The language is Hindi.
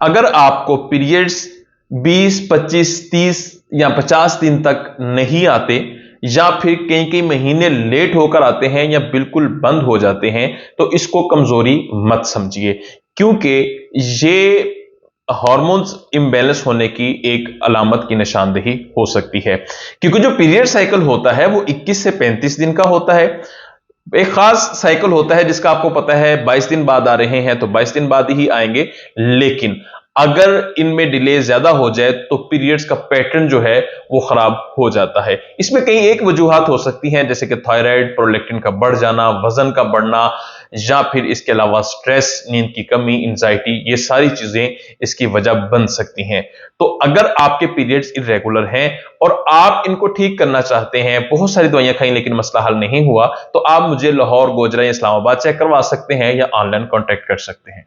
अगर आपको पीरियड्स 20, 25, 30 या 50 दिन तक नहीं आते, या फिर कई कई महीने लेट होकर आते हैं या बिल्कुल बंद हो जाते हैं, तो इसको कमजोरी मत समझिए, क्योंकि ये हार्मोन्स इम्बैलेंस होने की एक अलामत की निशानदेही हो सकती है। क्योंकि जो पीरियड साइकिल होता है वो 21 से 35 दिन का होता है। एक खास साइकिल होता है जिसका आपको पता है 22 दिन बाद आ रहे हैं तो 22 दिन बाद ही आएंगे, लेकिन अगर इनमें डिले ज्यादा हो जाए तो पीरियड्स का पैटर्न जो है वो खराब हो जाता है। इसमें कई एक वजूहात हो सकती हैं, जैसे कि थायराइड, प्रोलेक्टिन का बढ़ जाना, वजन का बढ़ना, या फिर इसके अलावा स्ट्रेस, नींद की कमी, इंजाइटी, ये सारी चीजें इसकी वजह बन सकती हैं। तो अगर आपके पीरियड्स इरेगुलर हैं और आप इनको ठीक करना चाहते हैं, बहुत सारी दवाइयां खाई लेकिन मसला हल नहीं हुआ, तो आप मुझे लाहौर, गोजरा या इस्लामाबाद चेक करवा सकते हैं या ऑनलाइन कांटेक्ट कर सकते हैं।